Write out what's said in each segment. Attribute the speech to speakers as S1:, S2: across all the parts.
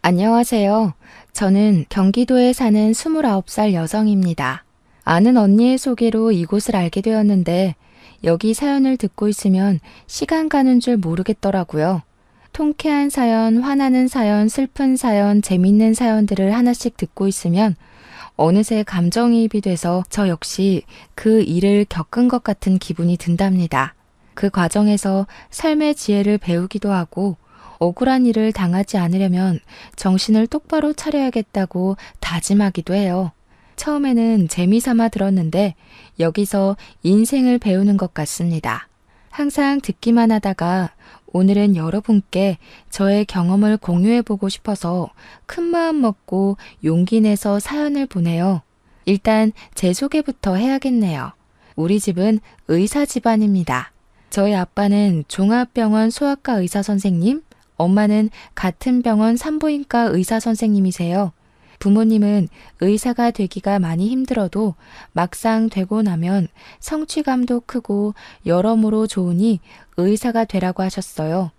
S1: 안녕하세요. 저는 경기도에 사는 29살 여성입니다. 아는 언니의 소개로 이곳을 알게 되었는데 여기 사연을 듣고 있으면 시간 가는 줄 모르겠더라고요. 통쾌한 사연, 화나는 사연, 슬픈 사연, 재밌는 사연들을 하나씩 듣고 있으면 어느새 감정이입이 돼서 저 역시 그 일을 겪은 것 같은 기분이 든답니다. 그 과정에서 삶의 지혜를 배우기도 하고 억울한 일을 당하지 않으려면 정신을 똑바로 차려야겠다고 다짐하기도 해요. 처음에는 재미삼아 들었는데 여기서 인생을 배우는 것 같습니다. 항상 듣기만 하다가 오늘은 여러분께 저의 경험을 공유해보고 싶어서 큰 마음 먹고 용기 내서 사연을 보내요. 일단 제 소개부터 해야겠네요. 우리 집은 의사 집안입니다. 저희 아빠는 종합병원 소아과 의사 선생님, 엄마는 같은 병원 산부인과 의사 선생님이세요. 부모님은 의사가 되기가 많이 힘들어도 막상 되고 나면 성취감도 크고 여러모로 좋으니 의사가 되라고 하셨어요.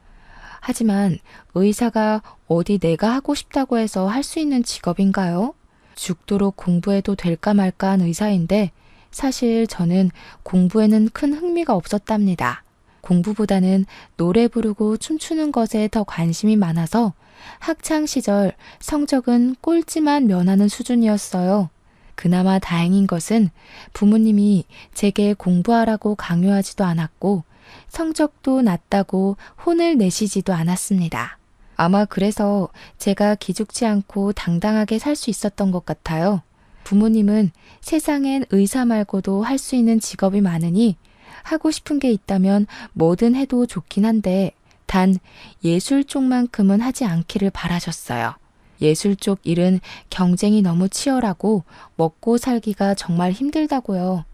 S1: 하지만 의사가 어디 내가 하고 싶다고 해서 할 수 있는 직업인가요? 죽도록 공부해도 될까 말까 한 의사인데 사실 저는 공부에는 큰 흥미가 없었답니다. 공부보다는 노래 부르고 춤추는 것에 더 관심이 많아서 학창 시절 성적은 꼴찌만 면하는 수준이었어요. 그나마 다행인 것은 부모님이 제게 공부하라고 강요하지도 않았고 성적도 낮다고 혼을 내시지도 않았습니다. 아마 그래서 제가 기죽지 않고 당당하게 살 수 있었던 것 같아요. 부모님은 세상엔 의사 말고도 할 수 있는 직업이 많으니 하고 싶은 게 있다면 뭐든 해도 좋긴 한데 단 예술 쪽만큼은 하지 않기를 바라셨어요. 예술 쪽 일은 경쟁이 너무 치열하고 먹고 살기가 정말 힘들다고요.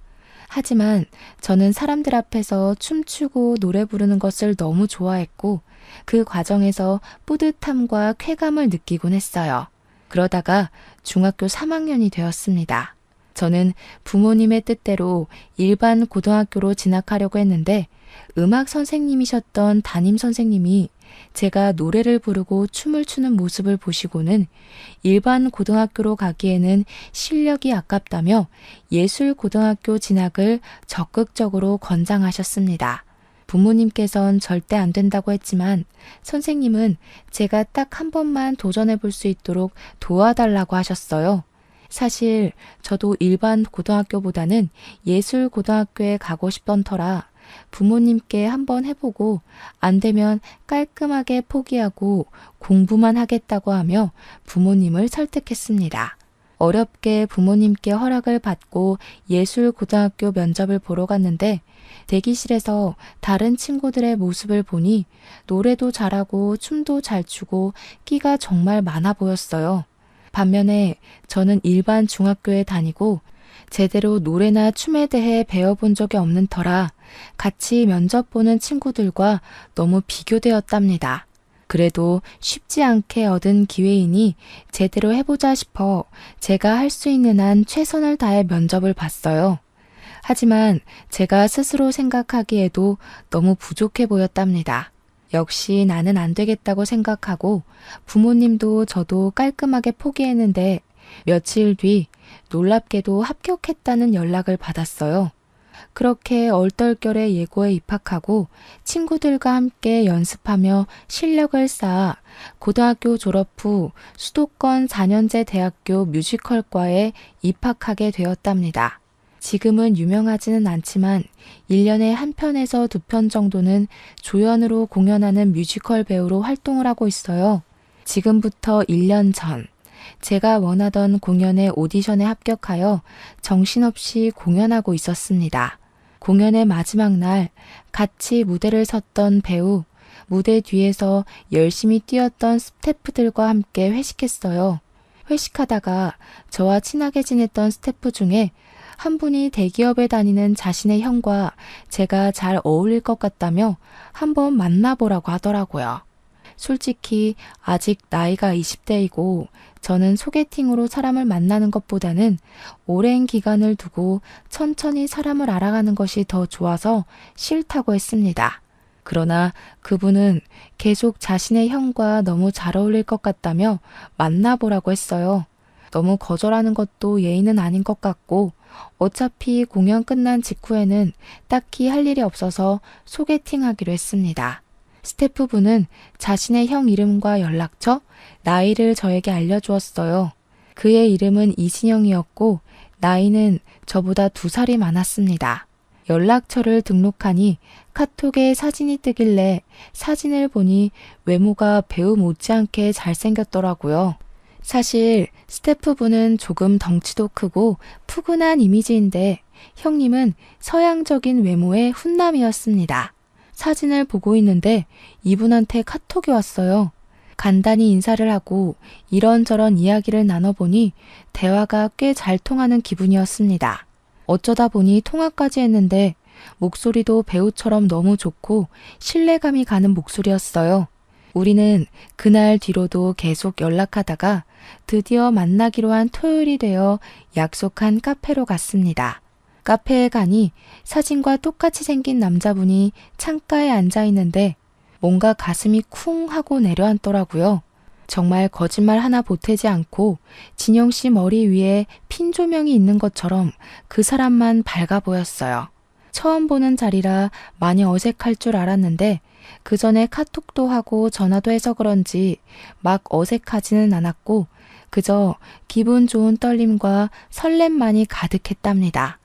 S1: 하지만 저는 사람들 앞에서 춤추고 노래 부르는 것을 너무 좋아했고 그 과정에서 뿌듯함과 쾌감을 느끼곤 했어요. 그러다가 중학교 3학년이 되었습니다. 저는 부모님의 뜻대로 일반 고등학교로 진학하려고 했는데 음악 선생님이셨던 담임 선생님이 제가 노래를 부르고 춤을 추는 모습을 보시고는 일반 고등학교로 가기에는 실력이 아깝다며 예술 고등학교 진학을 적극적으로 권장하셨습니다. 부모님께선 절대 안 된다고 했지만 선생님은 제가 딱 한 번만 도전해 볼 수 있도록 도와달라고 하셨어요. 사실 저도 일반 고등학교보다는 예술 고등학교에 가고 싶던 터라 부모님께 한번 해보고 안 되면 깔끔하게 포기하고 공부만 하겠다고 하며 부모님을 설득했습니다. 어렵게 부모님께 허락을 받고 예술 고등학교 면접을 보러 갔는데 대기실에서 다른 친구들의 모습을 보니 노래도 잘하고 춤도 잘 추고 끼가 정말 많아 보였어요. 반면에 저는 일반 중학교에 다니고 제대로 노래나 춤에 대해 배워본 적이 없는 터라 같이 면접 보는 친구들과 너무 비교되었답니다. 그래도 쉽지 않게 얻은 기회이니 제대로 해보자 싶어 제가 할 수 있는 한 최선을 다해 면접을 봤어요. 하지만 제가 스스로 생각하기에도 너무 부족해 보였답니다. 역시 나는 안 되겠다고 생각하고 부모님도 저도 깔끔하게 포기했는데 며칠 뒤 놀랍게도 합격했다는 연락을 받았어요. 그렇게 얼떨결에 예고에 입학하고 친구들과 함께 연습하며 실력을 쌓아 고등학교 졸업 후 수도권 4년제 대학교 뮤지컬과에 입학하게 되었답니다. 지금은 유명하지는 않지만 1년에 한 편에서 2편 정도는 조연으로 공연하는 뮤지컬 배우로 활동을 하고 있어요. 지금부터 1년 전 제가 원하던 공연의 오디션에 합격하여 정신없이 공연하고 있었습니다. 공연의 마지막 날 같이 무대를 섰던 배우, 무대 뒤에서 열심히 뛰었던 스태프들과 함께 회식했어요. 회식하다가 저와 친하게 지냈던 스태프 중에 한 분이 대기업에 다니는 자신의 형과 제가 잘 어울릴 것 같다며 한번 만나보라고 하더라고요. 솔직히 아직 나이가 20대이고 저는 소개팅으로 사람을 만나는 것보다는 오랜 기간을 두고 천천히 사람을 알아가는 것이 더 좋아서 싫다고 했습니다. 그러나 그분은 계속 자신의 형과 너무 잘 어울릴 것 같다며 만나보라고 했어요. 너무 거절하는 것도 예의는 아닌 것 같고 어차피 공연 끝난 직후에는 딱히 할 일이 없어서 소개팅하기로 했습니다. 스태프분은 자신의 형 이름과 연락처, 나이를 저에게 알려주었어요. 그의 이름은 이진영이었고 나이는 저보다 2살이 많았습니다. 연락처를 등록하니 카톡에 사진이 뜨길래 사진을 보니 외모가 배우 못지않게 잘생겼더라고요. 사실 스태프분은 조금 덩치도 크고 푸근한 이미지인데 형님은 서양적인 외모의 훈남이었습니다. 사진을 보고 있는데 이분한테 카톡이 왔어요. 간단히 인사를 하고 이런저런 이야기를 나눠보니 대화가 꽤 잘 통하는 기분이었습니다. 어쩌다 보니 통화까지 했는데 목소리도 배우처럼 너무 좋고 신뢰감이 가는 목소리였어요. 우리는 그날 뒤로도 계속 연락하다가 드디어 만나기로 한 토요일이 되어 약속한 카페로 갔습니다. 카페에 가니 사진과 똑같이 생긴 남자분이 창가에 앉아 있는데 뭔가 가슴이 쿵 하고 내려앉더라고요. 정말 거짓말 하나 보태지 않고 진영 씨 머리 위에 핀 조명이 있는 것처럼 그 사람만 밝아 보였어요. 처음 보는 자리라 많이 어색할 줄 알았는데 그 전에 카톡도 하고 전화도 해서 그런지 막 어색하지는 않았고 그저 기분 좋은 떨림과 설렘만이 가득했답니다.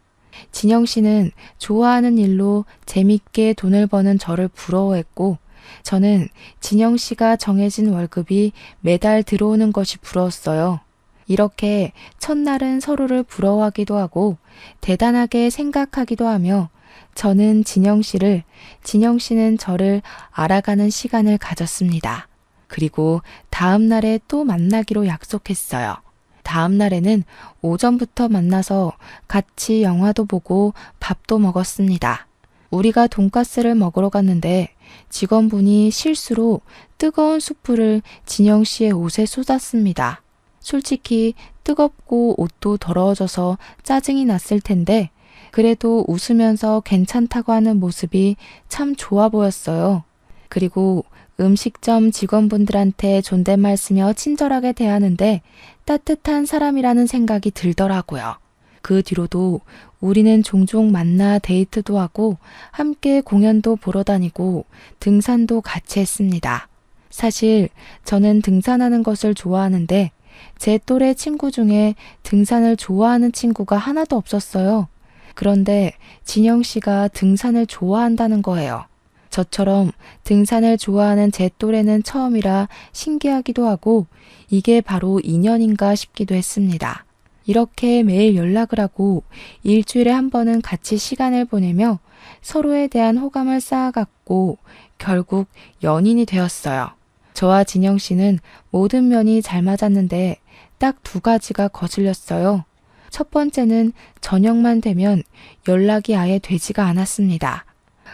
S1: 진영 씨는 좋아하는 일로 재밌게 돈을 버는 저를 부러워했고 저는 진영 씨가 정해진 월급이 매달 들어오는 것이 부러웠어요. 이렇게 첫날은 서로를 부러워하기도 하고 대단하게 생각하기도 하며 저는 진영 씨를, 진영 씨는 저를 알아가는 시간을 가졌습니다. 그리고 다음 날에 또 만나기로 약속했어요. 다음 날에는 오전부터 만나서 같이 영화도 보고 밥도 먹었습니다. 우리가 돈가스를 먹으러 갔는데 직원분이 실수로 뜨거운 수프를 진영 씨의 옷에 쏟았습니다. 솔직히 뜨겁고 옷도 더러워져서 짜증이 났을 텐데 그래도 웃으면서 괜찮다고 하는 모습이 참 좋아 보였어요. 그리고 음식점 직원분들한테 존댓말 쓰며 친절하게 대하는데 따뜻한 사람이라는 생각이 들더라고요. 그 뒤로도 우리는 종종 만나 데이트도 하고 함께 공연도 보러 다니고 등산도 같이 했습니다. 사실 저는 등산하는 것을 좋아하는데 제 또래 친구 중에 등산을 좋아하는 친구가 하나도 없었어요. 그런데 진영 씨가 등산을 좋아한다는 거예요. 저처럼 등산을 좋아하는 제 또래는 처음이라 신기하기도 하고 이게 바로 인연인가 싶기도 했습니다. 이렇게 매일 연락을 하고 일주일에 한 번은 같이 시간을 보내며 서로에 대한 호감을 쌓아갔고 결국 연인이 되었어요. 저와 진영 씨는 모든 면이 잘 맞았는데 딱 2가지가 거슬렸어요. 첫 번째는 저녁만 되면 연락이 아예 되지가 않았습니다.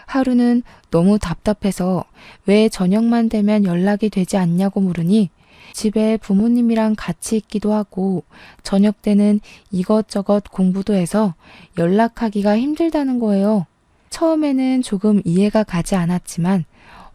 S1: 하루는 너무 답답해서 왜 저녁만 되면 연락이 되지 않냐고 물으니 집에 부모님이랑 같이 있기도 하고 저녁 때는 이것저것 공부도 해서 연락하기가 힘들다는 거예요. 처음에는 조금 이해가 가지 않았지만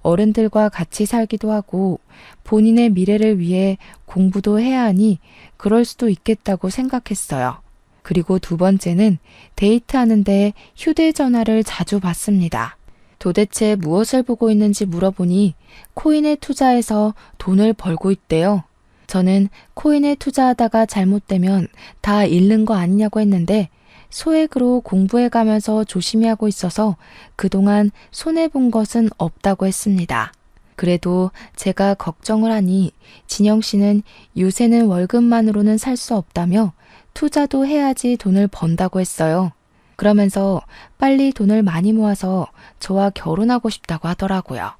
S1: 어른들과 같이 살기도 하고 본인의 미래를 위해 공부도 해야 하니 그럴 수도 있겠다고 생각했어요. 그리고 2번째는 데이트하는데 휴대전화를 자주 받습니다. 도대체 무엇을 보고 있는지 물어보니 코인에 투자해서 돈을 벌고 있대요. 저는 코인에 투자하다가 잘못되면 다 잃는 거 아니냐고 했는데 소액으로 공부해 가면서 조심히 하고 있어서 그동안 손해본 것은 없다고 했습니다. 그래도 제가 걱정을 하니 진영 씨는 요새는 월급만으로는 살 수 없다며 투자도 해야지 돈을 번다고 했어요. 그러면서 빨리 돈을 많이 모아서 저와 결혼하고 싶다고 하더라고요.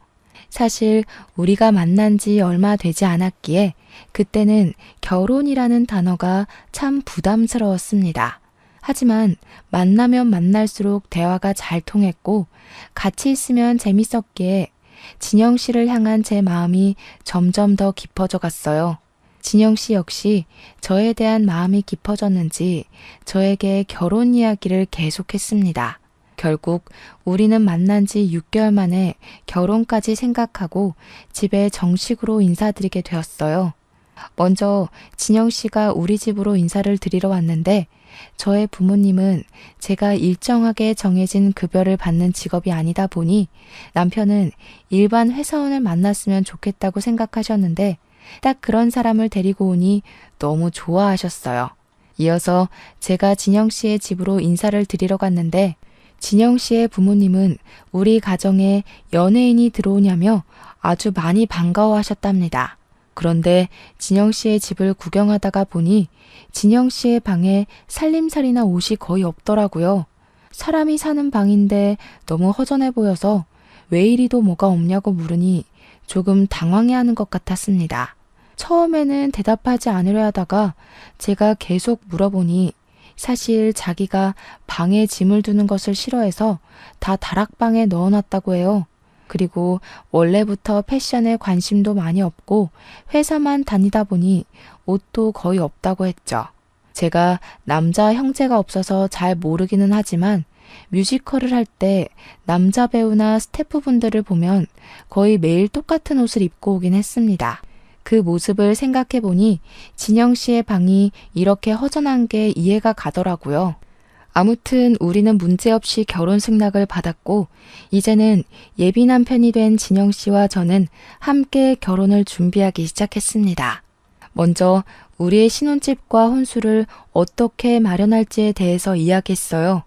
S1: 사실 우리가 만난 지 얼마 되지 않았기에 그때는 결혼이라는 단어가 참 부담스러웠습니다. 하지만 만나면 만날수록 대화가 잘 통했고 같이 있으면 재밌었기에 진영 씨를 향한 제 마음이 점점 더 깊어져 갔어요. 진영 씨 역시 저에 대한 마음이 깊어졌는지 저에게 결혼 이야기를 계속했습니다. 결국 우리는 만난 지 6개월 만에 결혼까지 생각하고 집에 정식으로 인사드리게 되었어요. 먼저 진영 씨가 우리 집으로 인사를 드리러 왔는데 저의 부모님은 제가 일정하게 정해진 급여를 받는 직업이 아니다 보니 남편은 일반 회사원을 만났으면 좋겠다고 생각하셨는데 딱 그런 사람을 데리고 오니 너무 좋아하셨어요. 이어서 제가 진영 씨의 집으로 인사를 드리러 갔는데 진영 씨의 부모님은 우리 가정에 연예인이 들어오냐며 아주 많이 반가워하셨답니다. 그런데 진영 씨의 집을 구경하다가 보니 진영 씨의 방에 살림살이나 옷이 거의 없더라고요. 사람이 사는 방인데 너무 허전해 보여서 왜 이리도 뭐가 없냐고 물으니 조금 당황해하는 것 같았습니다. 처음에는 대답하지 않으려 하다가 제가 계속 물어보니 사실 자기가 방에 짐을 두는 것을 싫어해서 다 다락방에 넣어놨다고 해요. 그리고 원래부터 패션에 관심도 많이 없고 회사만 다니다 보니 옷도 거의 없다고 했죠. 제가 남자 형제가 없어서 잘 모르기는 하지만 뮤지컬을 할 때 남자 배우나 스태프분들을 보면 거의 매일 똑같은 옷을 입고 오긴 했습니다. 그 모습을 생각해 보니 진영 씨의 방이 이렇게 허전한 게 이해가 가더라고요. 아무튼 우리는 문제없이 결혼 승낙을 받았고 이제는 예비 남편이 된 진영 씨와 저는 함께 결혼을 준비하기 시작했습니다. 먼저 우리의 신혼집과 혼수를 어떻게 마련할지에 대해서 이야기했어요.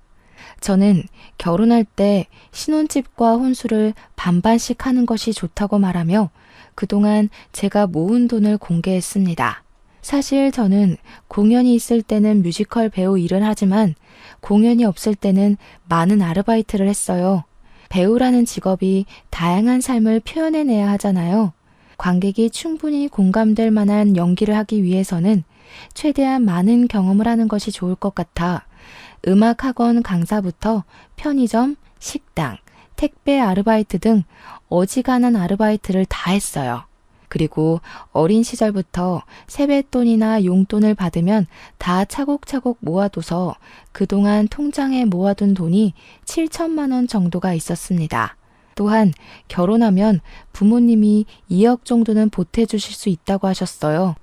S1: 저는 결혼할 때 신혼집과 혼수를 반반씩 하는 것이 좋다고 말하며 그동안 제가 모은 돈을 공개했습니다. 사실 저는 공연이 있을 때는 뮤지컬 배우 일을 하지만 공연이 없을 때는 많은 아르바이트를 했어요. 배우라는 직업이 다양한 삶을 표현해내야 하잖아요. 관객이 충분히 공감될 만한 연기를 하기 위해서는 최대한 많은 경험을 하는 것이 좋을 것 같아 음악학원 강사부터 편의점, 식당, 택배 아르바이트 등 어지간한 아르바이트를 다 했어요. 그리고 어린 시절부터 세뱃돈이나 용돈을 받으면 다 차곡차곡 모아둬서 그동안 통장에 모아둔 돈이 7천만 원 정도가 있었습니다. 또한 결혼하면 부모님이 2억 정도는 보태주실 수 있다고 하셨어요.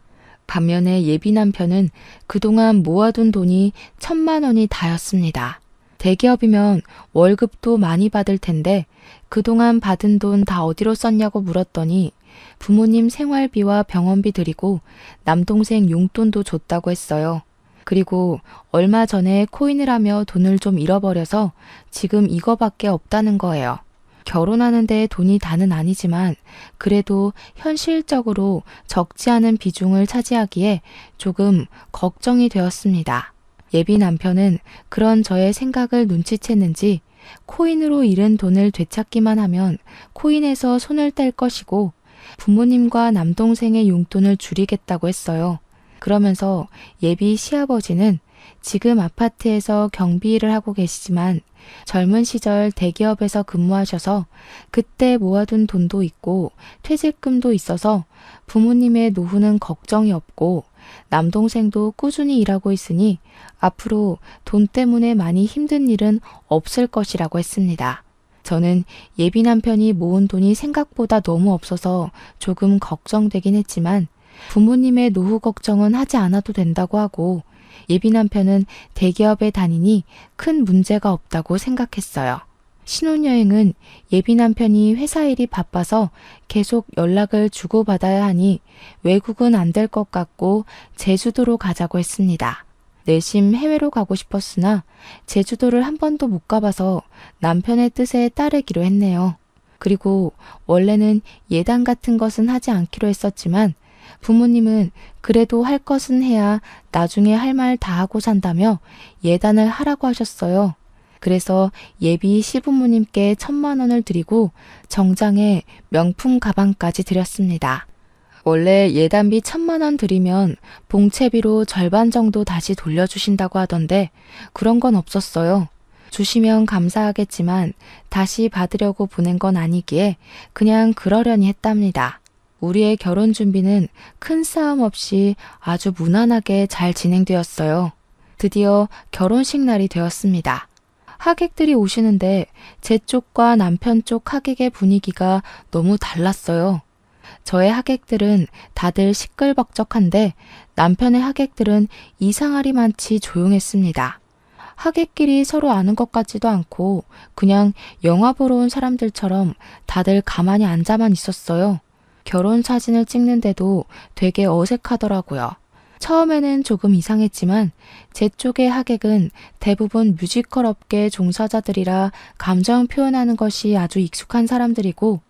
S1: 반면에 예비 남편은 그동안 모아둔 돈이 1,000만 원이 다였습니다. 대기업이면 월급도 많이 받을 텐데 그동안 받은 돈 다 어디로 썼냐고 물었더니 부모님 생활비와 병원비 드리고 남동생 용돈도 줬다고 했어요. 그리고 얼마 전에 코인을 하며 돈을 좀 잃어버려서 지금 이거밖에 없다는 거예요. 결혼하는데 돈이 다는 아니지만 그래도 현실적으로 적지 않은 비중을 차지하기에 조금 걱정이 되었습니다. 예비 남편은 그런 저의 생각을 눈치챘는지 코인으로 잃은 돈을 되찾기만 하면 코인에서 손을 뗄 것이고 부모님과 남동생의 용돈을 줄이겠다고 했어요. 그러면서 예비 시아버지는 지금 아파트에서 경비 일을 하고 계시지만 젊은 시절 대기업에서 근무하셔서 그때 모아둔 돈도 있고 퇴직금도 있어서 부모님의 노후는 걱정이 없고 남동생도 꾸준히 일하고 있으니 앞으로 돈 때문에 많이 힘든 일은 없을 것이라고 했습니다. 저는 예비 남편이 모은 돈이 생각보다 너무 없어서 조금 걱정되긴 했지만 부모님의 노후 걱정은 하지 않아도 된다고 하고 예비 남편은 대기업에 다니니 큰 문제가 없다고 생각했어요. 신혼여행은 예비 남편이 회사 일이 바빠서 계속 연락을 주고받아야 하니 외국은 안 될 것 같고 제주도로 가자고 했습니다. 내심 해외로 가고 싶었으나 제주도를 한 번도 못 가봐서 남편의 뜻에 따르기로 했네요. 그리고 원래는 예단 같은 것은 하지 않기로 했었지만 부모님은 그래도 할 것은 해야 나중에 할 말 다 하고 산다며 예단을 하라고 하셨어요. 그래서 예비 시부모님께 1,000만 원을 드리고 정장에 명품 가방까지 드렸습니다. 원래 예단비 1,000만 원 드리면 봉채비로 절반 정도 다시 돌려주신다고 하던데 그런 건 없었어요. 주시면 감사하겠지만 다시 받으려고 보낸 건 아니기에 그냥 그러려니 했답니다. 우리의 결혼 준비는 큰 싸움 없이 아주 무난하게 잘 진행되었어요. 드디어 결혼식 날이 되었습니다. 하객들이 오시는데 제 쪽과 남편 쪽 하객의 분위기가 너무 달랐어요. 저의 하객들은 다들 시끌벅적한데 남편의 하객들은 이상하리만치 조용했습니다. 하객끼리 서로 아는 것 같지도 않고 그냥 영화 보러 온 사람들처럼 다들 가만히 앉아만 있었어요. 결혼 사진을 찍는데도 되게 어색하더라고요. 처음에는 조금 이상했지만 제 쪽의 하객은 대부분 뮤지컬 업계 종사자들이라 감정 표현하는 것이 아주 익숙한 사람들이고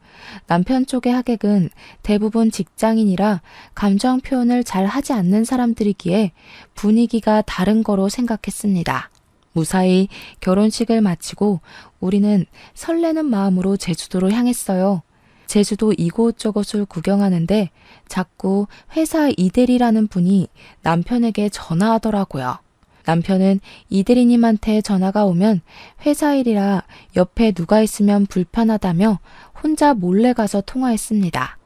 S1: 남편 쪽의 하객은 대부분 직장인이라 감정 표현을 잘 하지 않는 사람들이기에 분위기가 다른 거로 생각했습니다. 무사히 결혼식을 마치고 우리는 설레는 마음으로 제주도로 향했어요. 제주도 이곳저곳을 구경하는데 자꾸 회사 이대리라는 분이 남편에게 전화하더라고요. 남편은 이대리님한테 전화가 오면 회사 일이라 옆에 누가 있으면 불편하다며 혼자 몰래 가서 통화했습니다.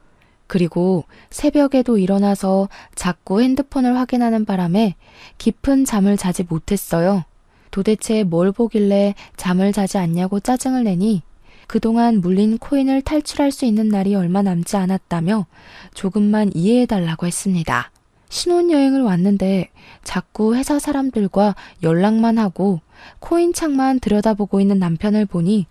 S1: 그리고 새벽에도 일어나서 자꾸 핸드폰을 확인하는 바람에 깊은 잠을 자지 못했어요. 도대체 뭘 보길래 잠을 자지 않냐고 짜증을 내니 그동안 물린 코인을 탈출할 수 있는 날이 얼마 남지 않았다며 조금만 이해해달라고 했습니다. 신혼여행을 왔는데 자꾸 회사 사람들과 연락만 하고 코인창만 들여다보고 있는 남편을 보니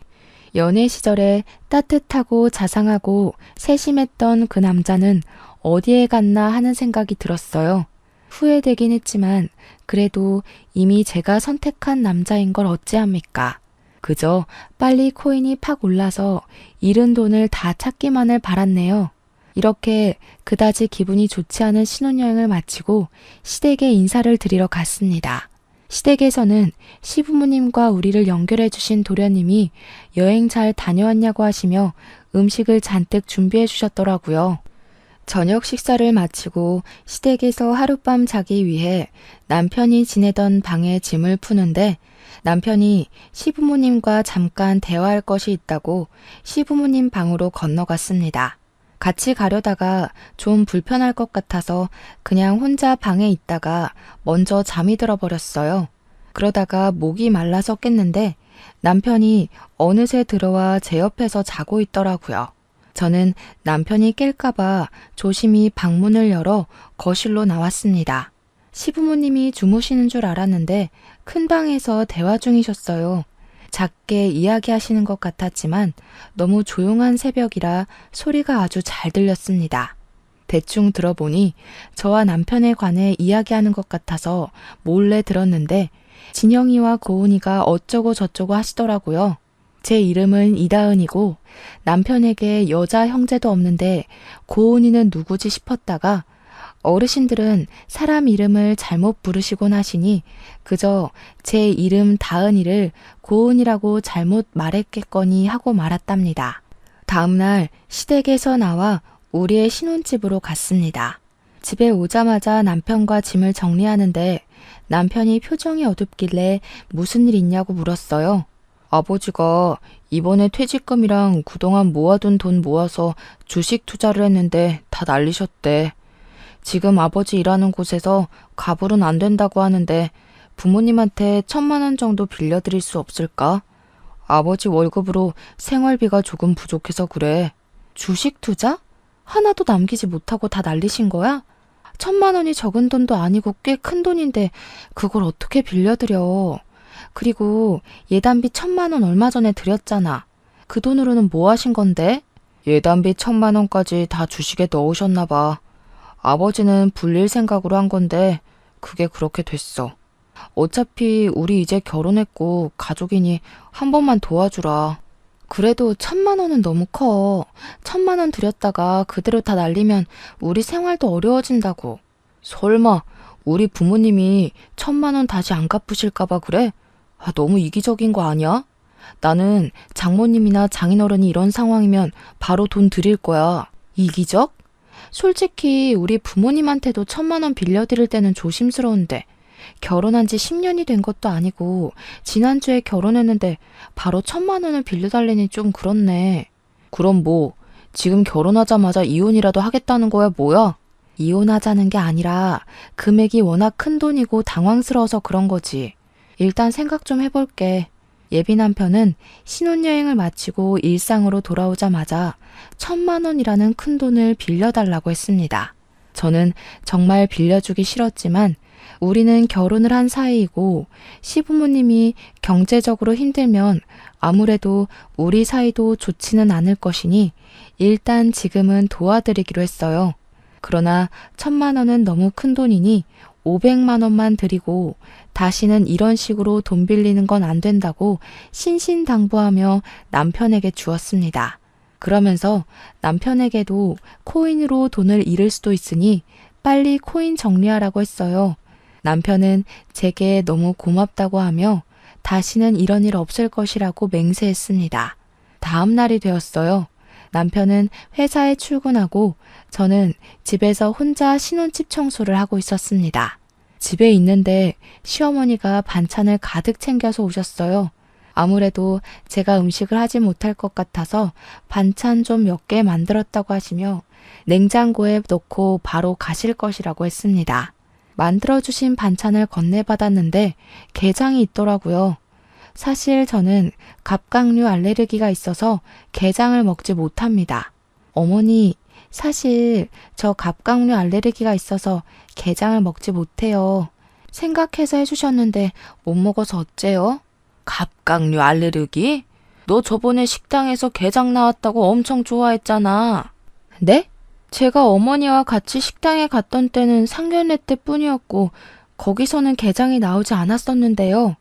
S1: 연애 시절에 따뜻하고 자상하고 세심했던 그 남자는 어디에 갔나 하는 생각이 들었어요. 후회되긴 했지만 그래도 이미 제가 선택한 남자인 걸 어찌합니까? 그저 빨리 코인이 팍 올라서 잃은 돈을 다 찾기만을 바랐네요. 이렇게 그다지 기분이 좋지 않은 신혼여행을 마치고 시댁에 인사를 드리러 갔습니다. 시댁에서는 시부모님과 우리를 연결해 주신 도련님이 여행 잘 다녀왔냐고 하시며 음식을 잔뜩 준비해 주셨더라고요. 저녁 식사를 마치고 시댁에서 하룻밤 자기 위해 남편이 지내던 방에 짐을 푸는데 남편이 시부모님과 잠깐 대화할 것이 있다고 시부모님 방으로 건너갔습니다. 같이 가려다가 좀 불편할 것 같아서 그냥 혼자 방에 있다가 먼저 잠이 들어버렸어요. 그러다가 목이 말라서 깼는데 남편이 어느새 들어와 제 옆에서 자고 있더라고요. 저는 남편이 깰까봐 조심히 방문을 열어 거실로 나왔습니다. 시부모님이 주무시는 줄 알았는데 큰 방에서 대화 중이셨어요. 작게 이야기하시는 것 같았지만 너무 조용한 새벽이라 소리가 아주 잘 들렸습니다. 대충 들어보니 저와 남편에 관해 이야기하는 것 같아서 몰래 들었는데 진영이와 고은이가 어쩌고 저쩌고 하시더라고요. 제 이름은 이다은이고 남편에게 여자 형제도 없는데 고은이는 누구지 싶었다가 어르신들은 사람 이름을 잘못 부르시곤 하시니 그저 제 이름 다은이를 고은이라고 잘못 말했겠거니 하고 말았답니다. 다음날 시댁에서 나와 우리의 신혼집으로 갔습니다. 집에 오자마자 남편과 짐을 정리하는데 남편이 표정이 어둡길래 무슨 일 있냐고 물었어요. 아버지가 이번에 퇴직금이랑 그동안 모아둔 돈 모아서 주식 투자를 했는데 다 날리셨대. 지금 아버지 일하는 곳에서 가불은 안 된다고 하는데 부모님한테 1,000만 원 정도 빌려드릴 수 없을까? 아버지 월급으로 생활비가 조금 부족해서 그래. 주식 투자? 하나도 남기지 못하고 다 날리신 거야? 1,000만 원이 적은 돈도 아니고 꽤 큰 돈인데 그걸 어떻게 빌려드려. 그리고 예단비 1,000만 원 얼마 전에 드렸잖아. 그 돈으로는 뭐 하신 건데? 예단비 1,000만 원까지 다 주식에 넣으셨나 봐. 아버지는 불릴 생각으로 한 건데 그게 그렇게 됐어. 어차피 우리 이제 결혼했고 가족이니 한 번만 도와주라. 그래도 1,000만 원은 너무 커. 1,000만 원 들였다가 그대로 다 날리면 우리 생활도 어려워진다고. 설마 우리 부모님이 1,000만 원 다시 안 갚으실까 봐 그래? 너무 이기적인 거 아니야? 나는 장모님이나 장인어른이 이런 상황이면 바로 돈 드릴 거야. 이기적? 솔직히 우리 부모님한테도 1,000만 원 빌려드릴 때는 조심스러운데 결혼한 지 10년이 된 것도 아니고 지난주에 결혼했는데 바로 1,000만 원을 빌려달래니 좀 그렇네. 그럼 뭐 지금 결혼하자마자 이혼이라도 하겠다는 거야 뭐야? 이혼하자는 게 아니라 금액이 워낙 큰 돈이고 당황스러워서 그런 거지. 일단 생각 좀 해볼게. 예비 남편은 신혼여행을 마치고 일상으로 돌아오자마자 1,000만 원이라는 큰 돈을 빌려달라고 했습니다. 저는 정말 빌려주기 싫었지만 우리는 결혼을 한 사이이고 시부모님이 경제적으로 힘들면 아무래도 우리 사이도 좋지는 않을 것이니 일단 지금은 도와드리기로 했어요. 그러나 1,000만 원은 너무 큰 돈이니 500만 원만 드리고 다시는 이런 식으로 돈 빌리는 건 안 된다고 신신당부하며 남편에게 주었습니다. 그러면서 남편에게도 코인으로 돈을 잃을 수도 있으니 빨리 코인 정리하라고 했어요. 남편은 제게 너무 고맙다고 하며 다시는 이런 일 없을 것이라고 맹세했습니다. 다음 날이 되었어요. 남편은 회사에 출근하고 저는 집에서 혼자 신혼집 청소를 하고 있었습니다. 집에 있는데 시어머니가 반찬을 가득 챙겨서 오셨어요. 아무래도 제가 음식을 하지 못할 것 같아서 반찬 좀 몇 개 만들었다고 하시며 냉장고에 넣고 바로 가실 것이라고 했습니다. 만들어주신 반찬을 건네받았는데 게장이 있더라고요. 사실 저는 갑각류 알레르기가 있어서 게장을 먹지 못합니다. 어머니, 사실 저 갑각류 알레르기가 있어서 게장을 먹지 못해요. 생각해서 해주셨는데 못 먹어서 어째요? 갑각류 알레르기? 너 저번에 식당에서 게장 나왔다고 엄청 좋아했잖아. 네? 제가 어머니와 같이 식당에 갔던 때는 상견례 때뿐이었고 거기서는 게장이 나오지 않았었는데요.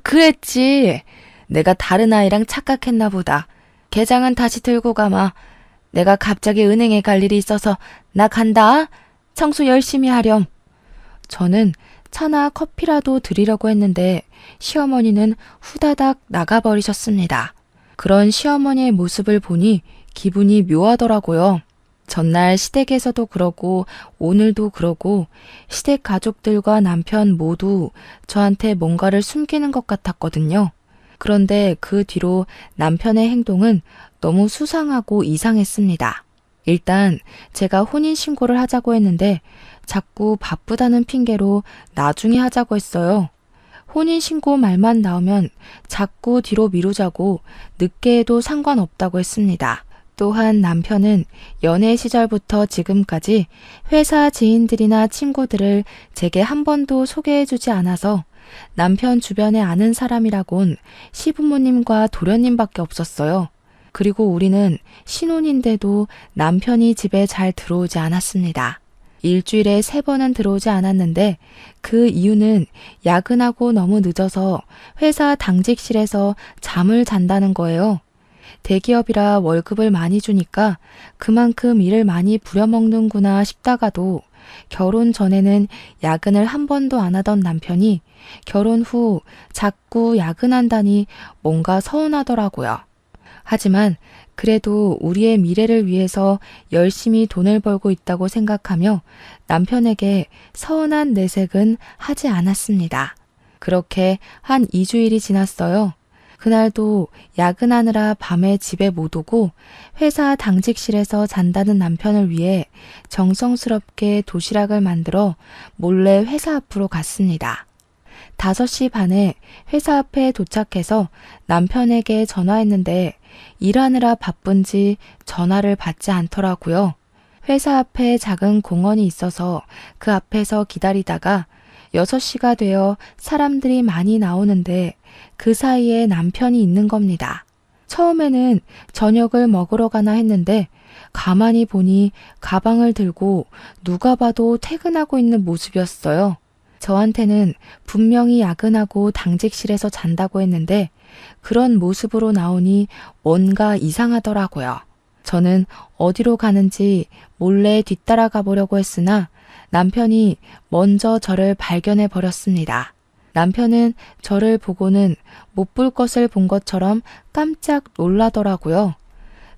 S1: 그랬지. 내가 다른 아이랑 착각했나 보다. 게장은 다시 들고 가마. 내가 갑자기 은행에 갈 일이 있어서 나 간다. 청소 열심히 하렴. 저는 차나 커피라도 드리려고 했는데 시어머니는 후다닥 나가버리셨습니다. 그런 시어머니의 모습을 보니 기분이 묘하더라고요. 전날 시댁에서도 그러고 오늘도 그러고 시댁 가족들과 남편 모두 저한테 뭔가를 숨기는 것 같았거든요. 그런데 그 뒤로 남편의 행동은 너무 수상하고 이상했습니다. 일단 제가 혼인신고를 하자고 했는데 자꾸 바쁘다는 핑계로 나중에 하자고 했어요. 혼인신고 말만 나오면 자꾸 뒤로 미루자고 늦게 해도 상관없다고 했습니다. 또한 남편은 연애 시절부터 지금까지 회사 지인들이나 친구들을 제게 한 번도 소개해주지 않아서 남편 주변에 아는 사람이라곤 시부모님과 도련님밖에 없었어요. 그리고 우리는 신혼인데도 남편이 집에 잘 들어오지 않았습니다. 일주일에 3번은 들어오지 않았는데 그 이유는 야근하고 너무 늦어서 회사 당직실에서 잠을 잔다는 거예요. 대기업이라 월급을 많이 주니까 그만큼 일을 많이 부려먹는구나 싶다가도 결혼 전에는 야근을 한 번도 안 하던 남편이 결혼 후 자꾸 야근한다니 뭔가 서운하더라고요. 하지만 그래도 우리의 미래를 위해서 열심히 돈을 벌고 있다고 생각하며 남편에게 서운한 내색은 하지 않았습니다. 그렇게 한 2주일이 지났어요. 그날도 야근하느라 밤에 집에 못 오고 회사 당직실에서 잔다는 남편을 위해 정성스럽게 도시락을 만들어 몰래 회사 앞으로 갔습니다. 5시 반에 회사 앞에 도착해서 남편에게 전화했는데 일하느라 바쁜지 전화를 받지 않더라고요. 회사 앞에 작은 공원이 있어서 그 앞에서 기다리다가 6시가 되어 사람들이 많이 나오는데 그 사이에 남편이 있는 겁니다. 처음에는 저녁을 먹으러 가나 했는데 가만히 보니 가방을 들고 누가 봐도 퇴근하고 있는 모습이었어요. 저한테는 분명히 야근하고 당직실에서 잔다고 했는데 그런 모습으로 나오니 뭔가 이상하더라고요. 저는 어디로 가는지 몰래 뒤따라가 보려고 했으나 남편이 먼저 저를 발견해 버렸습니다. 남편은 저를 보고는 못 볼 것을 본 것처럼 깜짝 놀라더라고요.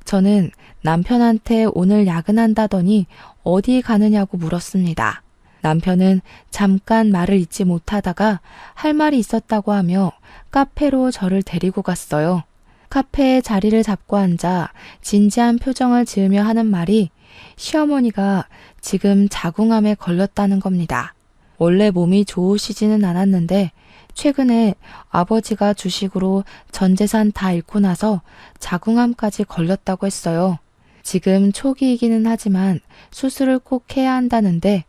S1: 저는 남편한테 오늘 야근한다더니 어디 가느냐고 물었습니다. 남편은 잠깐 말을 잇지 못하다가 할 말이 있었다고 하며 카페로 저를 데리고 갔어요. 카페에 자리를 잡고 앉아 진지한 표정을 지으며 하는 말이 시어머니가 지금 자궁암에 걸렸다는 겁니다. 원래 몸이 좋으시지는 않았는데 최근에 아버지가 주식으로 전 재산 다 잃고 나서 자궁암까지 걸렸다고 했어요. 지금 초기이기는 하지만 수술을 꼭 해야 한다는데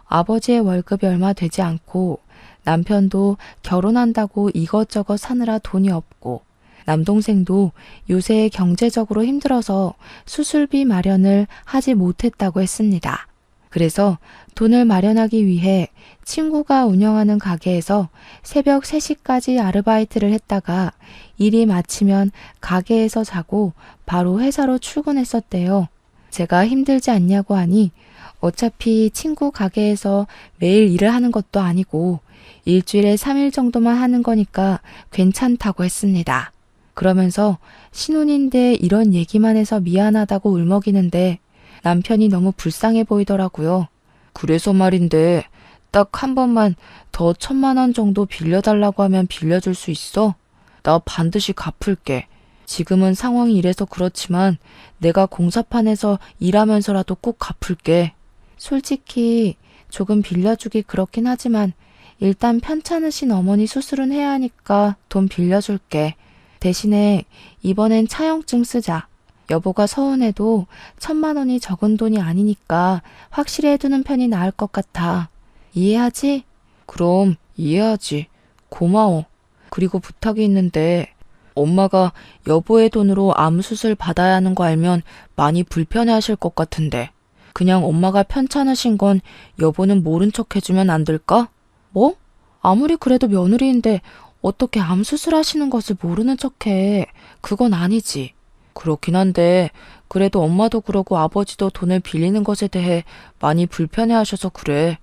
S1: 아버지의 월급이 얼마 되지 않고 남편도 결혼한다고 이것저것 사느라 돈이 없고 남동생도 요새 경제적으로 힘들어서 수술비 마련을 하지 못했다고 했습니다. 그래서 돈을 마련하기 위해 친구가 운영하는 가게에서 새벽 3시까지 아르바이트를 했다가 일이 마치면 가게에서 자고 바로 회사로 출근했었대요. 제가 힘들지 않냐고 하니 어차피 친구 가게에서 매일 일을 하는 것도 아니고 일주일에 3일 정도만 하는 거니까 괜찮다고 했습니다. 그러면서 신혼인데 이런 얘기만 해서 미안하다고 울먹이는데 남편이 너무 불쌍해 보이더라고요. 그래서 말인데 딱 한 번만 더 1,000만 원 정도 빌려달라고 하면 빌려줄 수 있어? 나 반드시 갚을게. 지금은 상황이 이래서 그렇지만 내가 공사판에서 일하면서라도 꼭 갚을게. 솔직히 조금 빌려주기 그렇긴 하지만 일단 편찮으신 어머니 수술은 해야 하니까 돈 빌려줄게. 대신에 이번엔 차용증 쓰자. 여보가 서운해도 1,000만 원이 적은 돈이 아니니까 확실히 해두는 편이 나을 것 같아. 이해하지? 그럼 이해하지. 고마워. 그리고 부탁이 있는데 엄마가 여보의 돈으로 암 수술 받아야 하는 거 알면 많이 불편해하실 것 같은데 그냥 엄마가 편찮으신 건 여보는 모른 척 해주면 안 될까? 뭐? 아무리 그래도 며느리인데 어떻게 암 수술하시는 것을 모르는 척해. 그건 아니지. 그렇긴 한데 그래도 엄마도 그러고 아버지도 돈을 빌리는 것에 대해 많이 불편해하셔서 그래.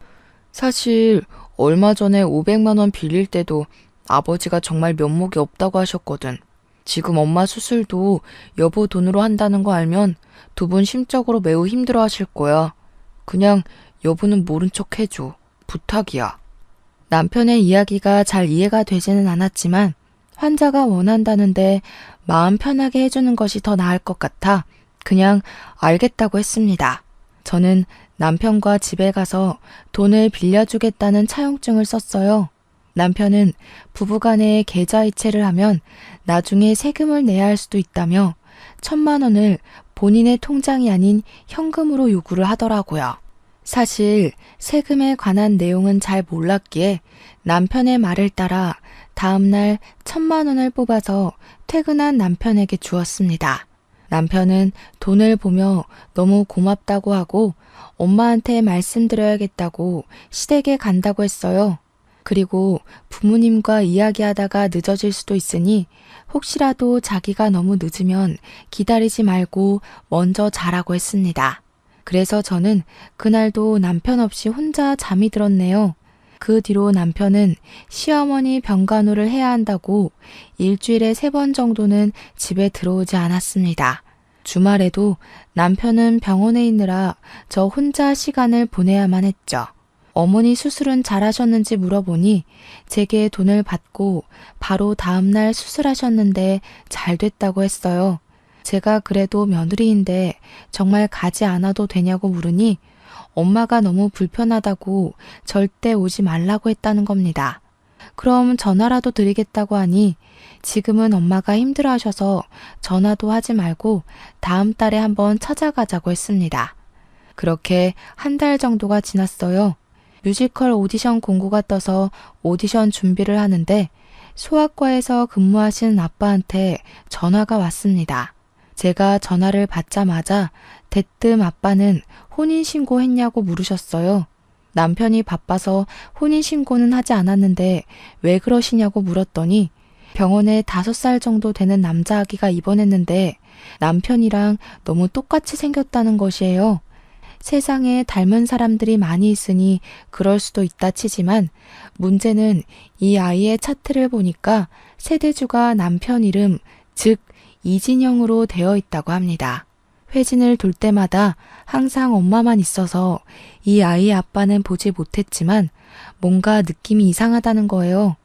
S1: 사실 얼마 전에 500만 원 빌릴 때도 아버지가 정말 면목이 없다고 하셨거든. 지금 엄마 수술도 여보 돈으로 한다는 거 알면 두 분 심적으로 매우 힘들어 하실 거야. 그냥 여보는 모른 척 해줘. 부탁이야. 남편의 이야기가 잘 이해가 되지는 않았지만 환자가 원한다는데 마음 편하게 해주는 것이 더 나을 것 같아 그냥 알겠다고 했습니다. 저는 남편과 집에 가서 돈을 빌려주겠다는 차용증을 썼어요. 남편은 부부간에 계좌이체를 하면 나중에 세금을 내야 할 수도 있다며 1,000만 원을 본인의 통장이 아닌 현금으로 요구를 하더라고요. 사실 세금에 관한 내용은 잘 몰랐기에 남편의 말을 따라 다음날 1,000만 원을 뽑아서 퇴근한 남편에게 주었습니다. 남편은 돈을 보며 너무 고맙다고 하고 엄마한테 말씀드려야겠다고 시댁에 간다고 했어요. 그리고 부모님과 이야기하다가 늦어질 수도 있으니 혹시라도 자기가 너무 늦으면 기다리지 말고 먼저 자라고 했습니다. 그래서 저는 그날도 남편 없이 혼자 잠이 들었네요. 그 뒤로 남편은 시어머니 병간호를 해야 한다고 일주일에 3번 정도는 집에 들어오지 않았습니다. 주말에도 남편은 병원에 있느라 저 혼자 시간을 보내야만 했죠. 어머니 수술은 잘하셨는지 물어보니 제게 돈을 받고 바로 다음날 수술하셨는데 잘 됐다고 했어요. 제가 그래도 며느리인데 정말 가지 않아도 되냐고 물으니 엄마가 너무 불편하다고 절대 오지 말라고 했다는 겁니다. 그럼 전화라도 드리겠다고 하니 지금은 엄마가 힘들어하셔서 전화도 하지 말고 다음 달에 한번 찾아가자고 했습니다. 그렇게 한 달 정도가 지났어요. 뮤지컬 오디션 공고가 떠서 오디션 준비를 하는데 소아과에서 근무하시는 아빠한테 전화가 왔습니다. 제가 전화를 받자마자 대뜸 아빠는 혼인신고 했냐고 물으셨어요. 남편이 바빠서 혼인신고는 하지 않았는데 왜 그러시냐고 물었더니 병원에 5살 정도 되는 남자아기가 입원했는데 남편이랑 너무 똑같이 생겼다는 것이에요. 세상에 닮은 사람들이 많이 있으니 그럴 수도 있다 치지만 문제는 이 아이의 차트를 보니까 세대주가 남편 이름, 즉 이진영으로 되어 있다고 합니다. 회진을 돌 때마다 항상 엄마만 있어서 이 아이의 아빠는 보지 못했지만 뭔가 느낌이 이상하다는 거예요.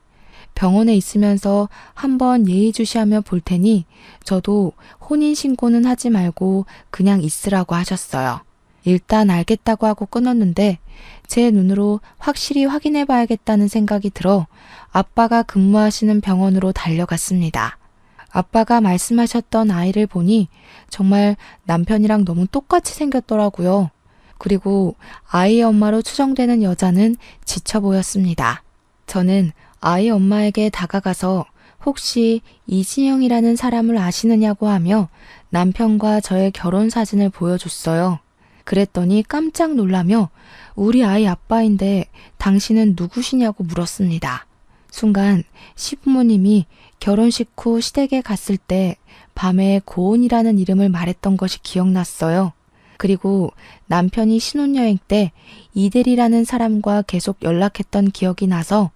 S1: 병원에 있으면서 한번 예의주시하며 볼 테니 저도 혼인신고는 하지 말고 그냥 있으라고 하셨어요. 일단 알겠다고 하고 끊었는데 제 눈으로 확실히 확인해 봐야겠다는 생각이 들어 아빠가 근무하시는 병원으로 달려갔습니다. 아빠가 말씀하셨던 아이를 보니 정말 남편이랑 너무 똑같이 생겼더라고요. 그리고 아이의 엄마로 추정되는 여자는 지쳐 보였습니다. 저는 아이 엄마에게 다가가서 혹시 이진영이라는 사람을 아시느냐고 하며 남편과 저의 결혼 사진을 보여줬어요. 그랬더니 깜짝 놀라며 우리 아이 아빠인데 당신은 누구시냐고 물었습니다. 순간 시부모님이 결혼식 후 시댁에 갔을 때 밤에 고은이라는 이름을 말했던 것이 기억났어요. 그리고 남편이 신혼여행 때 이대리라는 사람과 계속 연락했던 기억이 나서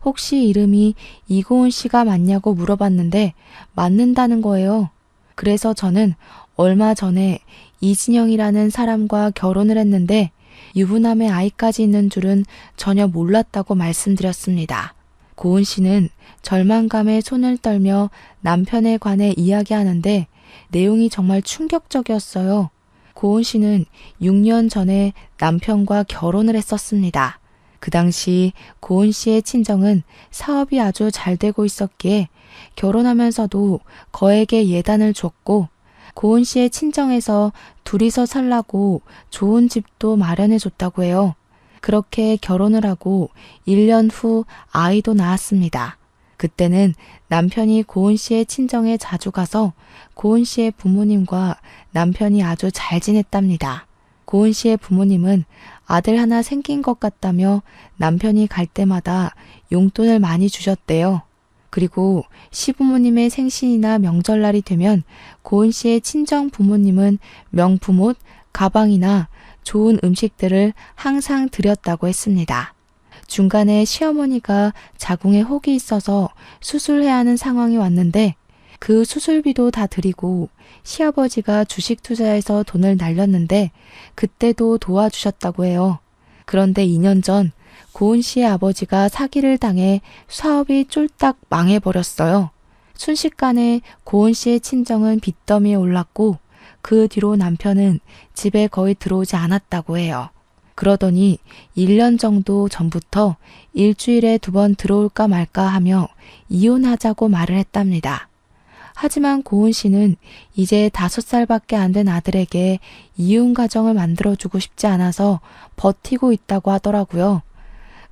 S1: 혹시 이름이 이고은 씨가 맞냐고 물어봤는데 맞는다는 거예요. 그래서 저는 얼마 전에 이진영이라는 사람과 결혼을 했는데 유부남의 아이까지 있는 줄은 전혀 몰랐다고 말씀드렸습니다. 고은 씨는 절망감에 손을 떨며 남편에 관해 이야기하는데 내용이 정말 충격적이었어요. 고은 씨는 6년 전에 남편과 결혼을 했었습니다. 그 당시 고은 씨의 친정은 사업이 아주 잘 되고 있었기에 결혼하면서도 거액의 예단을 줬고 고은 씨의 친정에서 둘이서 살라고 좋은 집도 마련해 줬다고 해요. 그렇게 결혼을 하고 1년 후 아이도 낳았습니다. 그때는 남편이 고은 씨의 친정에 자주 가서 고은 씨의 부모님과 남편이 아주 잘 지냈답니다. 고은 씨의 부모님은 아들 하나 생긴 것 같다며 남편이 갈 때마다 용돈을 많이 주셨대요. 그리고 시부모님의 생신이나 명절날이 되면 고은 씨의 친정 부모님은 명품옷, 가방이나 좋은 음식들을 항상 드렸다고 했습니다. 중간에 시어머니가 자궁에 혹이 있어서 수술해야 하는 상황이 왔는데 그 수술비도 다 드리고 시아버지가 주식 투자해서 돈을 날렸는데 그때도 도와주셨다고 해요. 그런데 2년 전 고은 씨의 아버지가 사기를 당해 사업이 쫄딱 망해버렸어요. 순식간에 고은 씨의 친정은 빚더미에 올랐고 그 뒤로 남편은 집에 거의 들어오지 않았다고 해요. 그러더니 1년 정도 전부터 일주일에 2번 들어올까 말까 하며 이혼하자고 말을 했답니다. 하지만 고은 씨는 이제 5살밖에 안 된 아들에게 이혼 가정을 만들어주고 싶지 않아서 버티고 있다고 하더라고요.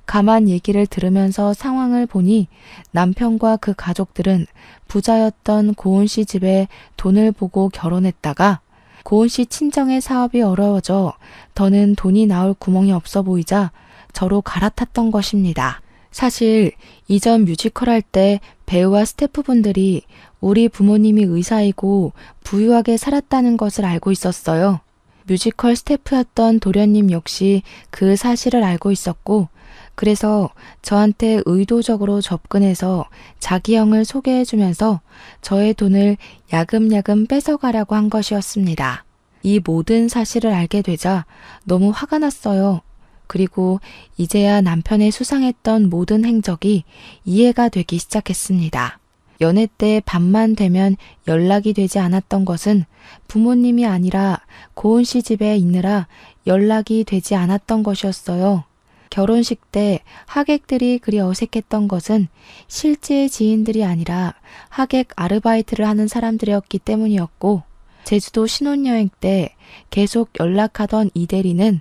S1: 가만 얘기를 들으면서 상황을 보니 남편과 그 가족들은 부자였던 고은 씨 집에 돈을 보고 결혼했다가 고은 씨 친정의 사업이 어려워져 더는 돈이 나올 구멍이 없어 보이자 저로 갈아탔던 것입니다. 사실 이전 뮤지컬 할 때 배우와 스태프분들이 우리 부모님이 의사이고 부유하게 살았다는 것을 알고 있었어요. 뮤지컬 스태프였던 도련님 역시 그 사실을 알고 있었고 그래서 저한테 의도적으로 접근해서 자기 형을 소개해주면서 저의 돈을 야금야금 뺏어가려고 한 것이었습니다. 이 모든 사실을 알게 되자 너무 화가 났어요. 그리고 이제야 남편의 수상했던 모든 행적이 이해가 되기 시작했습니다. 연애 때 밤만 되면 연락이 되지 않았던 것은 부모님이 아니라 고은 씨 집에 있느라 연락이 되지 않았던 것이었어요. 결혼식 때 하객들이 그리 어색했던 것은 실제 지인들이 아니라 하객 아르바이트를 하는 사람들이었기 때문이었고 제주도 신혼여행 때 계속 연락하던 이대리는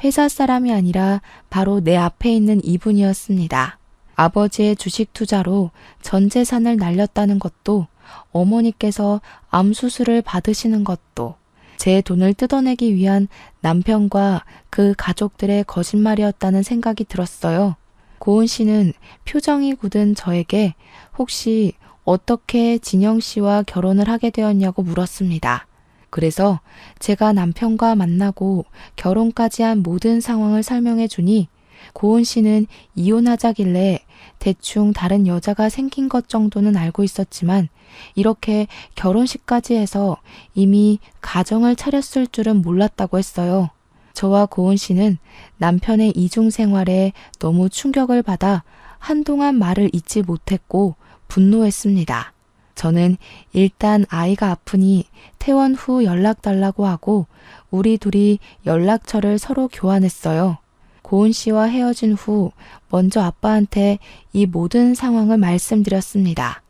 S1: 회사 사람이 아니라 바로 내 앞에 있는 이분이었습니다. 아버지의 주식 투자로 전 재산을 날렸다는 것도 어머니께서 암 수술을 받으시는 것도 제 돈을 뜯어내기 위한 남편과 그 가족들의 거짓말이었다는 생각이 들었어요. 고은 씨는 표정이 굳은 저에게 혹시 어떻게 진영 씨와 결혼을 하게 되었냐고 물었습니다. 그래서 제가 남편과 만나고 결혼까지 한 모든 상황을 설명해 주니 고은 씨는 이혼하자길래 대충 다른 여자가 생긴 것 정도는 알고 있었지만 이렇게 결혼식까지 해서 이미 가정을 차렸을 줄은 몰랐다고 했어요. 저와 고은 씨는 남편의 이중 생활에 너무 충격을 받아 한동안 말을 잇지 못했고 분노했습니다. 저는 일단 아이가 아프니 퇴원 후 연락 달라고 하고 우리 둘이 연락처를 서로 교환했어요. 고은 씨와 헤어진 후 먼저 아빠한테 이 모든 상황을 말씀드렸습니다.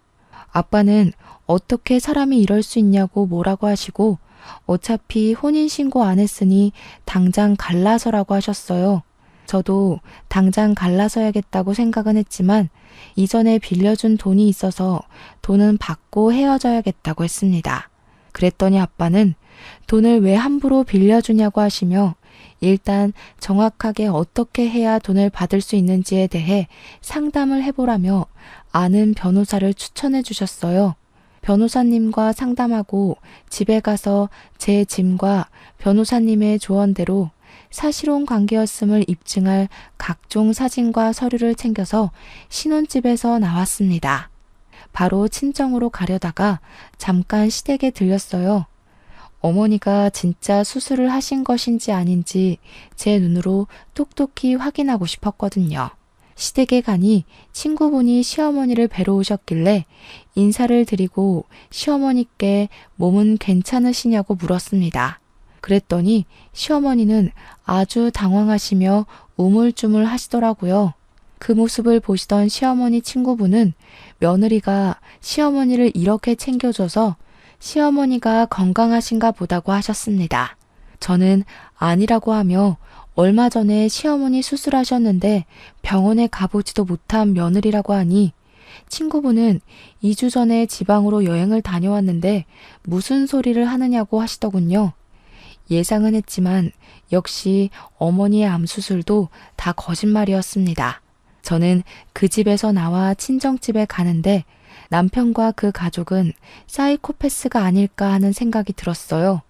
S1: 아빠는 어떻게 사람이 이럴 수 있냐고 뭐라고 하시고 어차피 혼인신고 안 했으니 당장 갈라서라고 하셨어요. 저도 당장 갈라서야겠다고 생각은 했지만 이전에 빌려준 돈이 있어서 돈은 받고 헤어져야겠다고 했습니다. 그랬더니 아빠는 돈을 왜 함부로 빌려주냐고 하시며 일단 정확하게 어떻게 해야 돈을 받을 수 있는지에 대해 상담을 해보라며 아는 변호사를 추천해 주셨어요. 변호사님과 상담하고 집에 가서 제 짐과 변호사님의 조언대로 사실혼 관계였음을 입증할 각종 사진과 서류를 챙겨서 신혼집에서 나왔습니다. 바로 친정으로 가려다가 잠깐 시댁에 들렸어요. 어머니가 진짜 수술을 하신 것인지 아닌지 제 눈으로 똑똑히 확인하고 싶었거든요. 시댁에 가니 친구분이 시어머니를 뵈러 오셨길래 인사를 드리고 시어머니께 몸은 괜찮으시냐고 물었습니다. 그랬더니 시어머니는 아주 당황하시며 우물쭈물 하시더라고요. 그 모습을 보시던 시어머니 친구분은 며느리가 시어머니를 이렇게 챙겨줘서 시어머니가 건강하신가 보다고 하셨습니다. 저는 아니라고 하며 얼마 전에 시어머니 수술하셨는데 병원에 가보지도 못한 며느리라고 하니 친구분은 2주 전에 지방으로 여행을 다녀왔는데 무슨 소리를 하느냐고 하시더군요. 예상은 했지만 역시 어머니의 암수술도 다 거짓말이었습니다. 저는 그 집에서 나와 친정집에 가는데 남편과 그 가족은 사이코패스가 아닐까 하는 생각이 들었어요.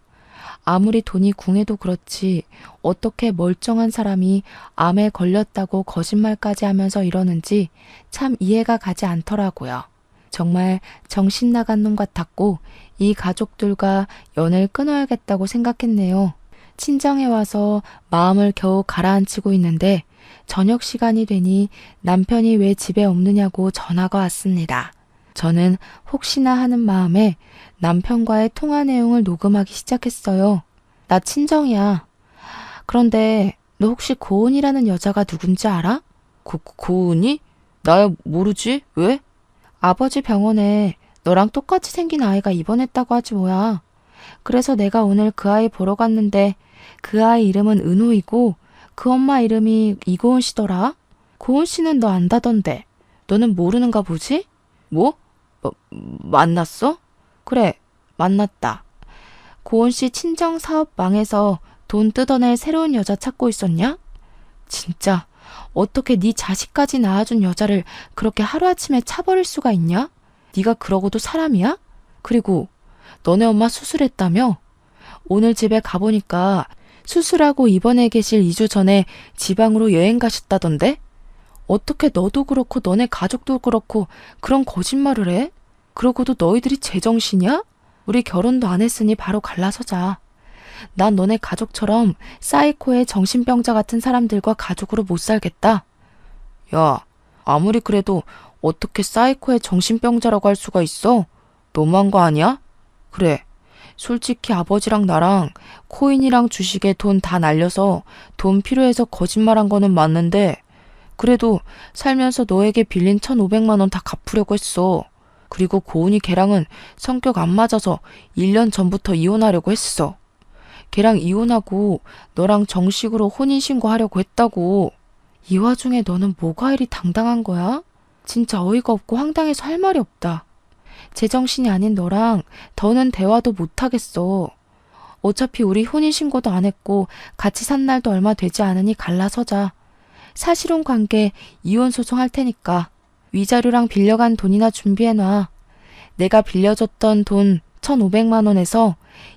S1: 아무리 돈이 궁해도 그렇지 어떻게 멀쩡한 사람이 암에 걸렸다고 거짓말까지 하면서 이러는지 참 이해가 가지 않더라고요. 정말 정신 나간 놈 같았고 이 가족들과 연을 끊어야겠다고 생각했네요. 친정에 와서 마음을 겨우 가라앉히고 있는데 저녁 시간이 되니 남편이 왜 집에 없느냐고 전화가 왔습니다. 저는 혹시나 하는 마음에 남편과의 통화 내용을 녹음하기 시작했어요. 나 친정이야. 그런데 너 혹시 고은이라는 여자가 누군지 알아? 고은이? 나야 모르지. 왜? 아버지 병원에 너랑 똑같이 생긴 아이가 입원했다고 하지 뭐야. 그래서 내가 오늘 그 아이 보러 갔는데 그 아이 이름은 은호이고 그 엄마 이름이 이고은 씨더라. 고은 씨는 너 안다던데. 너는 모르는가 보지? 뭐? 만났어? 그래, 만났다. 고은 씨 친정 사업 망해서 돈 뜯어낼 새로운 여자 찾고 있었냐? 진짜 어떻게 네 자식까지 낳아준 여자를 그렇게 하루아침에 차버릴 수가 있냐? 네가 그러고도 사람이야? 그리고 너네 엄마 수술했다며? 오늘 집에 가보니까 수술하고 입원해 계실 2주 전에 지방으로 여행 가셨다던데? 어떻게 너도 그렇고 너네 가족도 그렇고 그런 거짓말을 해? 그러고도 너희들이 제정신이야? 우리 결혼도 안 했으니 바로 갈라서자. 난 너네 가족처럼 사이코의 정신병자 같은 사람들과 가족으로 못 살겠다. 야, 아무리 그래도 어떻게 사이코의 정신병자라고 할 수가 있어? 너무한 거 아니야? 그래, 솔직히 아버지랑 나랑 코인이랑 주식에 돈 다 날려서 돈 필요해서 거짓말한 거는 맞는데 그래도 살면서 너에게 빌린 1,500만 원 다 갚으려고 했어. 그리고 고은이 걔랑은 성격 안 맞아서 1년 전부터 이혼하려고 했어. 걔랑 이혼하고 너랑 정식으로 혼인신고하려고 했다고. 이 와중에 너는 뭐가 이리 당당한 거야? 진짜 어이가 없고 황당해서 할 말이 없다. 제정신이 아닌 너랑 더는 대화도 못하겠어. 어차피 우리 혼인신고도 안 했고 같이 산 날도 얼마 되지 않으니 갈라서자. 사실혼 관계 이혼 소송할 테니까 위자료랑 빌려간 돈이나 준비해놔. 내가 빌려줬던 돈 1,500만 원에서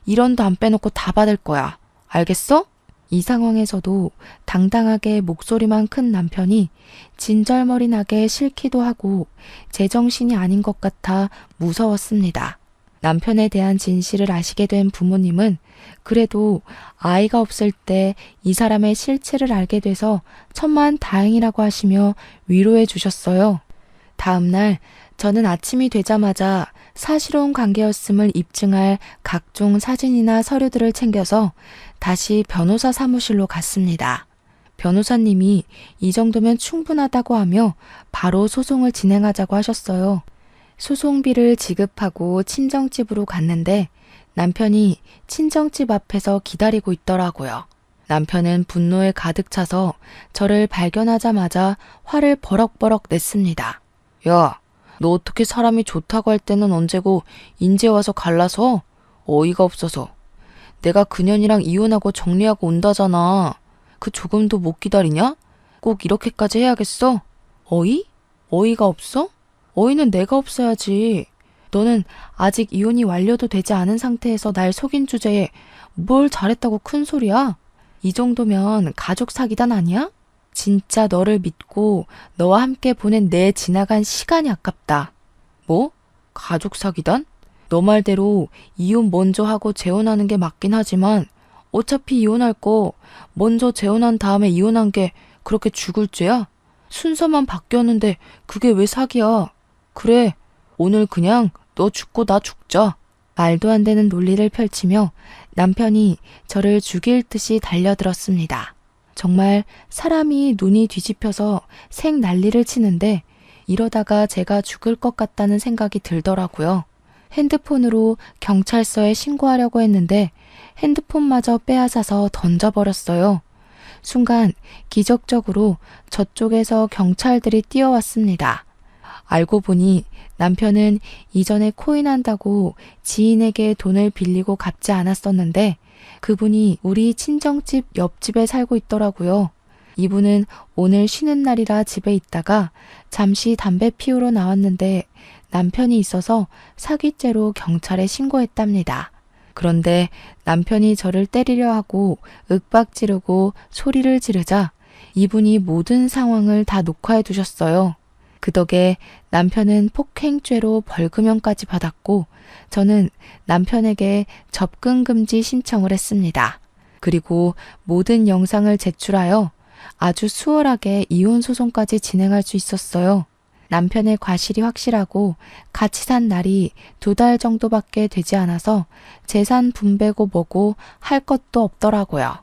S1: 1원도 안 빼놓고 다 받을 거야. 알겠어? 이 상황에서도 당당하게 목소리만 큰 남편이 진절머리 나게 싫기도 하고 제정신이 아닌 것 같아 무서웠습니다. 남편에 대한 진실을 아시게 된 부모님은 그래도 아이가 없을 때 이 사람의 실체를 알게 돼서 천만 다행이라고 하시며 위로해 주셨어요. 다음 날 저는 아침이 되자마자 사실혼 관계였음을 입증할 각종 사진이나 서류들을 챙겨서 다시 변호사 사무실로 갔습니다. 변호사님이 이 정도면 충분하다고 하며 바로 소송을 진행하자고 하셨어요. 소송비를 지급하고 친정집으로 갔는데 남편이 친정집 앞에서 기다리고 있더라고요. 남편은 분노에 가득 차서 저를 발견하자마자 화를 버럭버럭 냈습니다. 야, 너 어떻게 사람이 좋다고 할 때는 언제고 인제 와서 갈라서? 어이가 없어서. 내가 그년이랑 이혼하고 정리하고 온다잖아. 그 조금도 못 기다리냐? 꼭 이렇게까지 해야겠어? 어이? 어이가 없어? 어이는 내가 없어야지. 너는 아직 이혼이 완료도 되지 않은 상태에서 날 속인 주제에 뭘 잘했다고 큰 소리야? 이 정도면 가족 사기단 아니야? 진짜 너를 믿고 너와 함께 보낸 내 지나간 시간이 아깝다. 뭐? 가족 사기단? 너 말대로 이혼 먼저 하고 재혼하는 게 맞긴 하지만 어차피 이혼할 거 먼저 재혼한 다음에 이혼한 게 그렇게 죽을 죄야? 순서만 바뀌었는데 그게 왜 사기야? 그래, 오늘 그냥 너 죽고 나 죽자. 말도 안 되는 논리를 펼치며 남편이 저를 죽일 듯이 달려들었습니다. 정말 사람이 눈이 뒤집혀서 생 난리를 치는데 이러다가 제가 죽을 것 같다는 생각이 들더라고요. 핸드폰으로 경찰서에 신고하려고 했는데 핸드폰마저 빼앗아서 던져버렸어요. 순간 기적적으로 저쪽에서 경찰들이 뛰어왔습니다. 알고 보니 남편은 이전에 코인한다고 지인에게 돈을 빌리고 갚지 않았었는데 그분이 우리 친정집 옆집에 살고 있더라고요. 이분은 오늘 쉬는 날이라 집에 있다가 잠시 담배 피우러 나왔는데 남편이 있어서 사기죄로 경찰에 신고했답니다. 그런데 남편이 저를 때리려 하고 윽박 지르고 소리를 지르자 이분이 모든 상황을 다 녹화해 두셨어요. 그 덕에 남편은 폭행죄로 벌금형까지 받았고 저는 남편에게 접근금지 신청을 했습니다. 그리고 모든 영상을 제출하여 아주 수월하게 이혼 소송까지 진행할 수 있었어요. 남편의 과실이 확실하고 같이 산 날이 2달 정도밖에 되지 않아서 재산 분배고 뭐고 할 것도 없더라고요.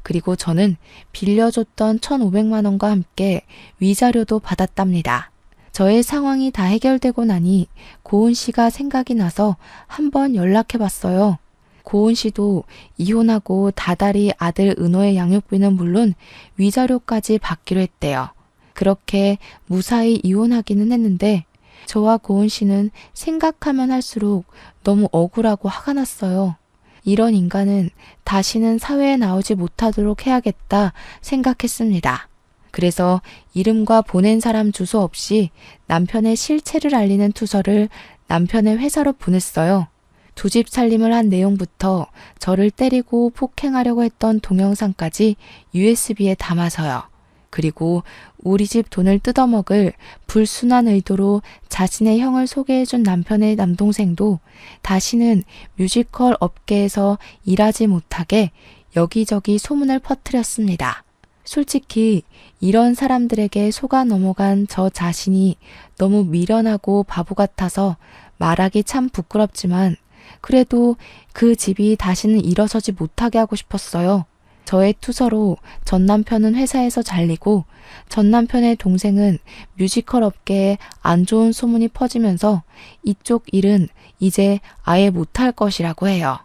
S1: 그리고 저는 빌려줬던 1,500만 원과 함께 위자료도 받았답니다. 저의 상황이 다 해결되고 나니 고은 씨가 생각이 나서 한번 연락해봤어요. 고은 씨도 이혼하고 다달이 아들 은호의 양육비는 물론 위자료까지 받기로 했대요. 그렇게 무사히 이혼하기는 했는데 저와 고은 씨는 생각하면 할수록 너무 억울하고 화가 났어요. 이런 인간은 다시는 사회에 나오지 못하도록 해야겠다 생각했습니다. 그래서 이름과 보낸 사람 주소 없이 남편의 실체를 알리는 투서를 남편의 회사로 보냈어요. 2집 살림을 한 내용부터 저를 때리고 폭행하려고 했던 동영상까지 USB에 담아서요. 그리고 우리 집 돈을 뜯어먹을 불순한 의도로 자신의 형을 소개해준 남편의 남동생도 다시는 뮤지컬 업계에서 일하지 못하게 여기저기 소문을 퍼뜨렸습니다. 솔직히 이런 사람들에게 속아 넘어간 저 자신이 너무 미련하고 바보 같아서 말하기 참 부끄럽지만 그래도 그 집이 다시는 일어서지 못하게 하고 싶었어요. 저의 투서로 전 남편은 회사에서 잘리고 전 남편의 동생은 뮤지컬 업계에 안 좋은 소문이 퍼지면서 이쪽 일은 이제 아예 못할 것이라고 해요.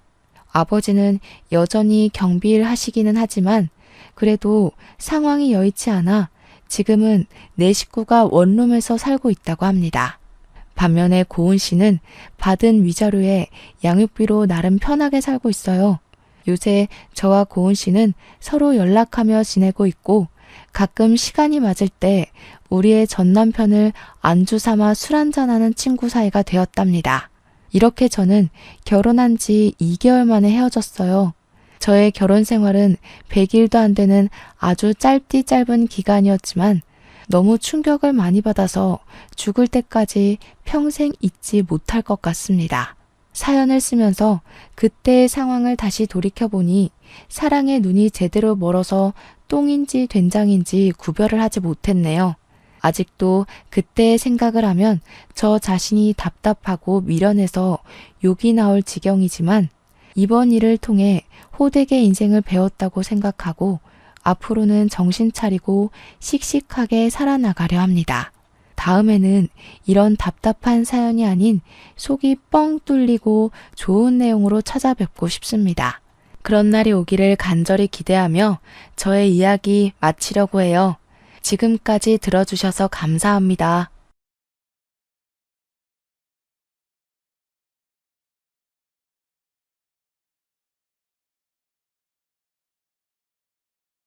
S1: 아버지는 여전히 경비일 하시기는 하지만 그래도 상황이 여의치 않아 지금은 내 식구가 원룸에서 살고 있다고 합니다. 반면에 고은 씨는 받은 위자료에 양육비로 나름 편하게 살고 있어요. 요새 저와 고은 씨는 서로 연락하며 지내고 있고 가끔 시간이 맞을 때 우리의 전 남편을 안주 삼아 술 한잔하는 친구 사이가 되었답니다. 이렇게 저는 결혼한 지 2개월 만에 헤어졌어요. 저의 결혼 생활은 100일도 안 되는 아주 짧디 짧은 기간이었지만 너무 충격을 많이 받아서 죽을 때까지 평생 잊지 못할 것 같습니다. 사연을 쓰면서 그때의 상황을 다시 돌이켜보니 사랑의 눈이 제대로 멀어서 똥인지 된장인지 구별을 하지 못했네요. 아직도 그때의 생각을 하면 저 자신이 답답하고 미련해서 욕이 나올 지경이지만 이번 일을 통해 호되게 인생을 배웠다고 생각하고 앞으로는 정신 차리고 씩씩하게 살아나가려 합니다. 다음에는 이런 답답한 사연이 아닌 속이 뻥 뚫리고 좋은 내용으로 찾아뵙고 싶습니다. 그런 날이 오기를 간절히 기대하며 저의 이야기 마치려고 해요. 지금까지 들어주셔서 감사합니다.